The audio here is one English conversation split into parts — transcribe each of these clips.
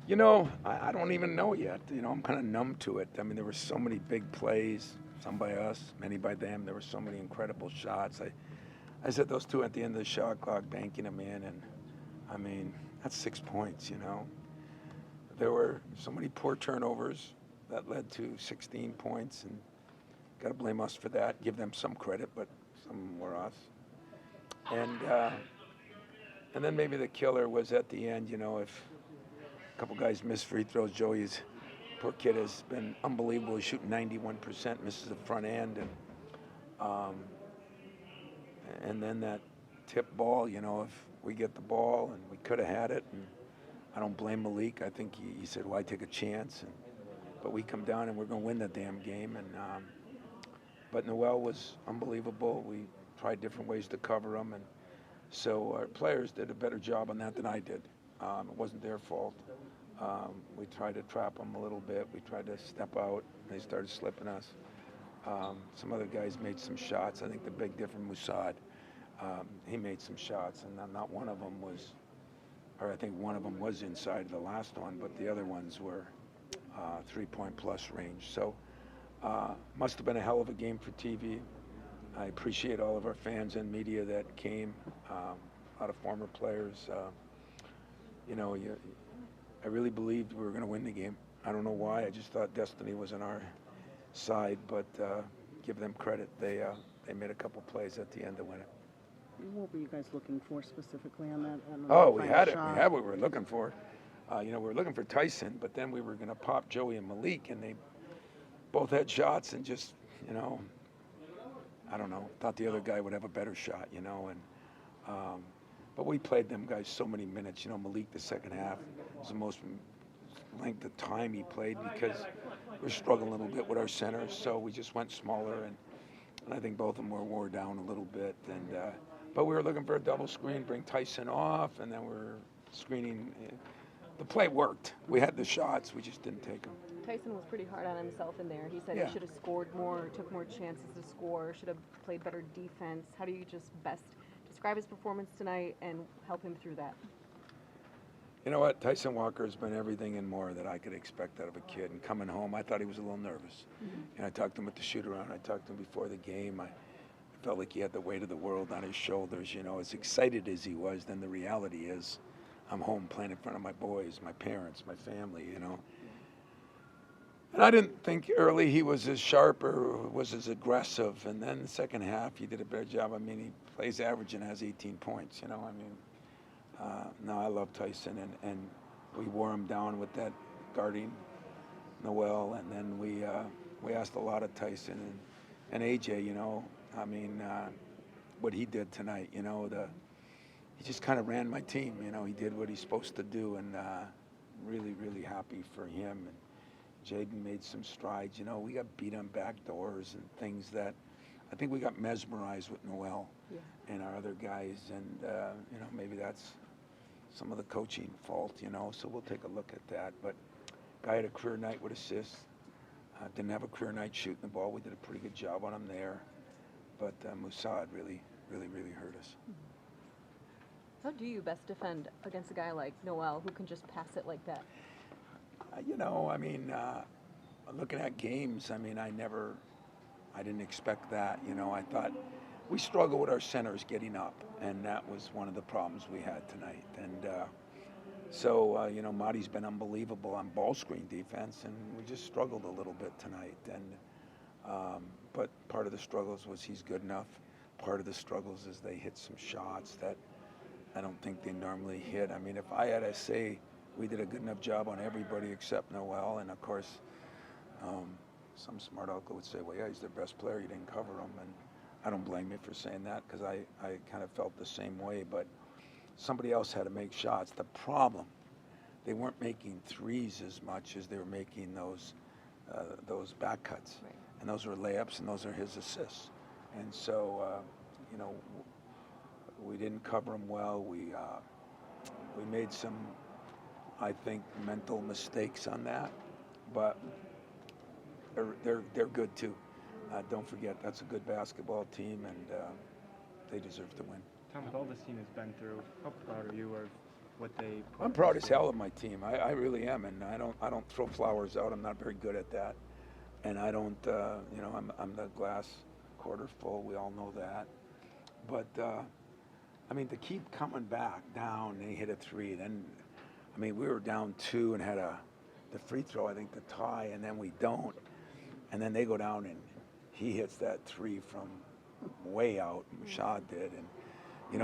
You know, I don't even know yet. You know, I'm kind of numb to it. I mean, there were so many big plays, some by us, many by them. There were so many incredible shots. I said those two at the end of the shot clock, banking them in, and I mean, that's 6 points, you know. There were so many poor turnovers that led to 16 points, and got to blame us for that. Give them some credit, but some were us. And uh, and then maybe the killer was at the end. You know, if a couple guys missed free throws, Joey's poor kid has been unbelievable. He's shooting 91%, misses the front end, um, and then that tip ball. You know, if we get the ball and we could have had it, and I don't blame Malik. I think he said, "Why take a chance?" But we come down and we're going to win the damn game. But Noel was unbelievable. We tried different ways to cover him, and so our players did a better job on that than I did. It wasn't their fault. We tried to trap them a little bit. We tried to step out. They started slipping us. Some other guys made some shots. I think the big difference, Musad, he made some shots, and not one of them was, or I think one of them was inside the last one, but the other ones were 3-point plus range. So must have been a hell of a game for TV. I appreciate all of our fans and media that came, a lot of former players. You know, I really believed we were going to win the game. I don't know why. I just thought destiny was on our side, but give them credit. They made a couple plays at the end to win it. What were you guys looking for specifically on that? Oh, we had it. We had what we were looking for. You know, we were looking for Tyson, but then we were going to pop Joey and Malik, and they both had shots and just, you know, I don't know, thought the other guy would have a better shot, you know, but we played them guys so many minutes. You know, Malik, the second half was the most length of time he played because we're struggling a little bit with our centers, so we just went smaller, and I think both of them were wore down a little bit. But we were looking for a double screen, bring Tyson off, and then we're screening. The play worked. We had the shots, we just didn't take them. Tyson was pretty hard on himself in there. He said he should have scored more, took more chances to score, should have played better defense. How do you just best describe his performance tonight and help him through that? You know what? Tyson Walker has been everything and more that I could expect out of a kid. And coming home, I thought he was a little nervous. Mm-hmm. And I talked to him at the shoot-around. I talked to him before the game. I felt like he had the weight of the world on his shoulders. You know, as excited as he was, then the reality is I'm home playing in front of my boys, my parents, my family, you know. And I didn't think early he was as sharp or was as aggressive. And then the second half, he did a better job. I mean, he plays average and has 18 points, you know. I mean, no, I love Tyson. And we wore him down with that guarding Noel. And then we asked a lot of Tyson and AJ, you know. I mean, what he did tonight, you know, he just kind of ran my team, you know. He did what he's supposed to do, and really, really happy for him. And Jaden made some strides. You know, we got beat on back doors and things that I think we got mesmerized with Noel and our other guys. And, you know, maybe that's some of the coaching fault, you know, so we'll take a look at that. But guy had a career night with assists. Didn't have a career night shooting the ball. We did a pretty good job on him there. But Musad really, really, really hurt us. How do you best defend against a guy like Noel who can just pass it like that? You know, I mean, looking at games, I mean, I didn't expect that. You know, I thought we struggle with our centers getting up, and that was one of the problems we had tonight. And so, you know, Marty's been unbelievable on ball screen defense, and we just struggled a little bit tonight. And but part of the struggles was he's good enough. Part of the struggles is they hit some shots that I don't think they normally hit. I mean, if I had to say we did a good enough job on everybody except Noel, and of course, some smart uncle would say, well, yeah, he's their best player, you didn't cover him, and I don't blame you for saying that because I kind of felt the same way, but somebody else had to make shots. The problem, they weren't making threes as much as they were making those back cuts, right. And those were layups, and those are his assists, and so, you know, we didn't cover him well. We made some, I think, mental mistakes on that, but they're good too. Don't forget, that's a good basketball team, and they deserve to win. Tom, with all this team has been through, how proud are you of what they. I'm proud as hell of my team. I really am, and I don't throw flowers out. I'm not very good at that, and I don't. I'm the glass quarter full. We all know that, but I mean to keep coming back down. They hit a three. Then, I mean we were down two and had the free throw. I think the tie, and then we don't, and then they go down and he hits that three from way out. Shad did, and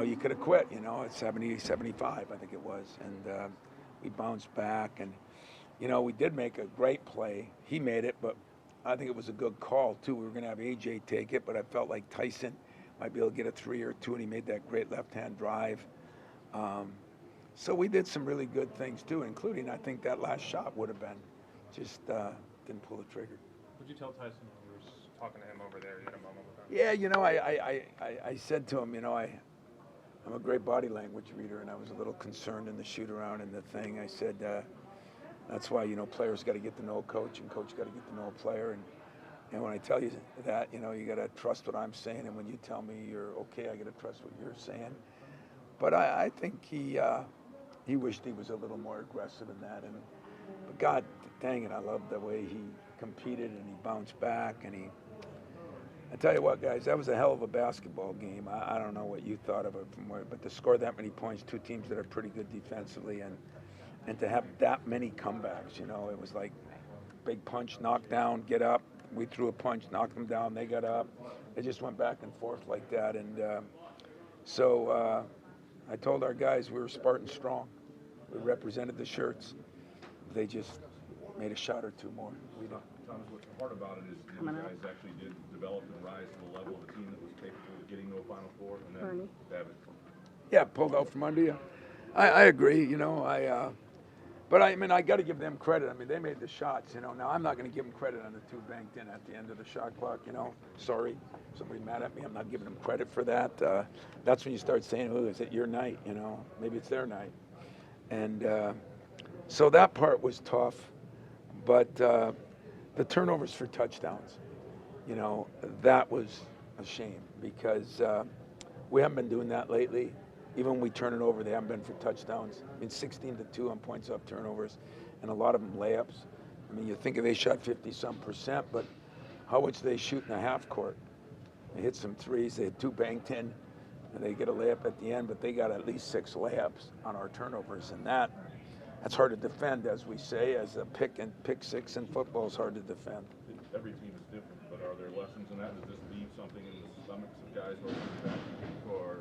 you could have quit, at 70, 75, I think it was. And we bounced back. And, we did make a great play. He made it, but I think it was a good call, too. We were going to have A.J. take it, but I felt like Tyson might be able to get a three or two, and he made that great left-hand drive. So we did some really good things, too, including I think that last shot would have been. Just didn't pull the trigger. What'd you tell Tyson when you were talking to him over there? You had a moment with him? Yeah, I said to him, I'm a great body language reader, and I was a little concerned in the shoot around and the thing. I said, that's why, players got to get to know a coach, and coach got to get to know a player. And when I tell you that, you got to trust what I'm saying, and when you tell me you're okay, I got to trust what you're saying. But I think he wished he was a little more aggressive in that. But God dang it, I love the way he competed and he bounced back, and I tell you what, guys, that was a hell of a basketball game. I don't know what you thought of it but to score that many points, two teams that are pretty good defensively, and to have that many comebacks, it was like big punch, knock down, get up. We threw a punch, knocked them down, they got up. It just went back and forth like that. And so I told our guys we were Spartan strong. We represented the shirts. They just made a shot or two more. We don't. Thomas, what's hard about it is you guys actually did develop and rise to the level of a team that was capable of getting to a Final Four, and then have it. Yeah, pulled out from under you. I agree. But I got to give them credit. I mean, they made the shots. Now I'm not going to give them credit on the two banked in at the end of the shot clock. Sorry, somebody mad at me. I'm not giving them credit for that. That's when you start saying, "Oh, is it your night?" Maybe it's their night. And so that part was tough, but. The turnovers for touchdowns, that was a shame because we haven't been doing that lately. Even when we turn it over, they haven't been for touchdowns. 16-2 on points up turnovers, and a lot of them layups. You think they shot 50-some%, but how much they shoot in a half court? They hit some threes. They had two banked in, and they get a layup at the end, but they got at least 6 layups on our turnovers, and that's hard to defend, as we say, as a pick six in football is hard to defend. Every team is different, but are there lessons in that? Does this leave something in the stomachs of guys or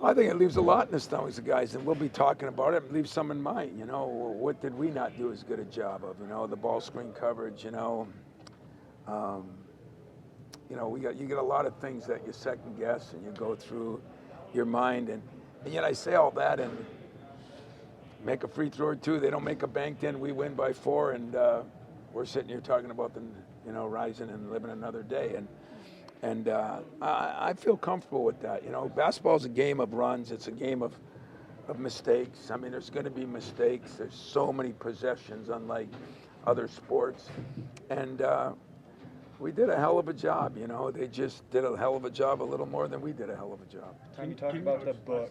I think it leaves a lot in the stomachs of guys, and we'll be talking about it. It leaves some in mine. What did we not do as good a job of? The ball screen coverage. You get a lot of things that you second guess and you go through your mind, and yet I say all that and. Make a free throw or two. They don't make a banked in. We win by 4, and we're sitting here talking about them, rising and living another day. And I feel comfortable with that. Basketball is a game of runs. It's a game of mistakes. There's going to be mistakes. There's so many possessions, unlike other sports, and we did a hell of a job. They just did a hell of a job, a little more than we did a hell of a job. Tom, you talked about the book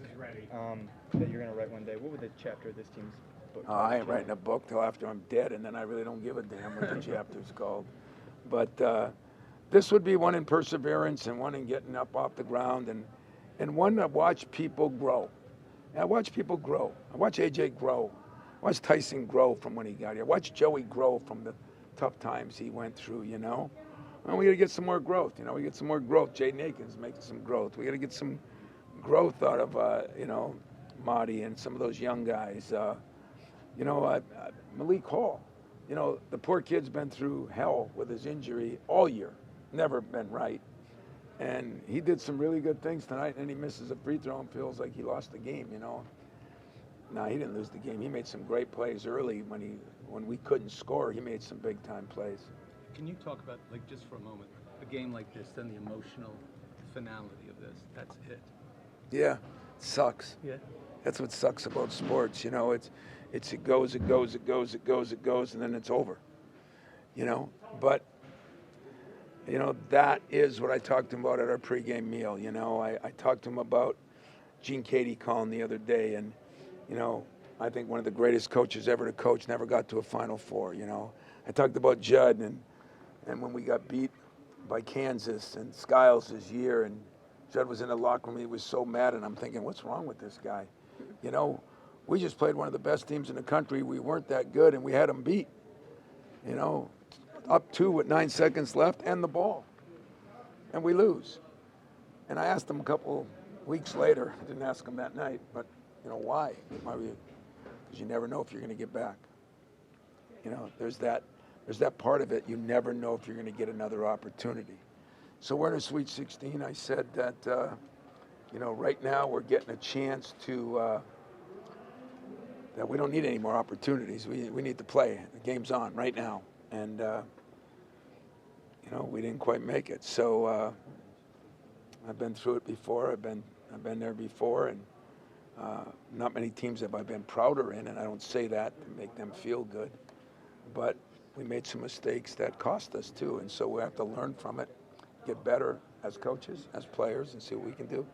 that you're going to write one day. What would the chapter of this team's book? I ain't writing a book till after I'm dead, and then I really don't give a damn what the chapter's called. But this would be one in perseverance and one in getting up off the ground and one to watch people grow. I watch people grow. I watch AJ grow. I watch Tyson grow from when he got here. I watch Joey grow from the tough times he went through, And we got to get some more growth. We get some more growth. Jaden Akins making some growth. We got to get some growth out of, Marty and some of those young guys. Malik Hall. The poor kid's been through hell with his injury all year. Never been right. And he did some really good things tonight, and he misses a free throw and feels like he lost the game, No, he didn't lose the game. He made some great plays early when we couldn't score. He made some big-time plays. Can you talk about, just for a moment, a game like this, then the emotional finality of this? That's it. Yeah, it sucks. Yeah. That's what sucks about sports. It goes, and then it's over. But that is what I talked to him about at our pregame meal. I talked to him about Gene Katie calling the other day, and I think one of the greatest coaches ever to coach never got to a Final Four, you know. I talked about Judd and when we got beat by Kansas and Skiles' year, and Judd was in the locker room, he was so mad, and I'm thinking, what's wrong with this guy? You know, we just played one of the best teams in the country. We weren't that good, and we had them beat, you know, up 2 with 9 seconds left and the ball, and we lose. And I asked him a couple weeks later, I didn't ask him that night, but, you know, why? Because you never know if you're going to get back. You know, there's that part of it. You never know if you're going to get another opportunity. So we're in a Sweet 16. I said that, you know, right now we're getting a chance to, that we don't need any more opportunities. We need to play. The game's on right now. And, you know, we didn't quite make it. So I've been through it before. I've been there before. And not many teams have I been prouder in, and I don't say that to make them feel good. But we made some mistakes that cost us too, and so we have to learn from it, get better as coaches, as players, and see what we can do.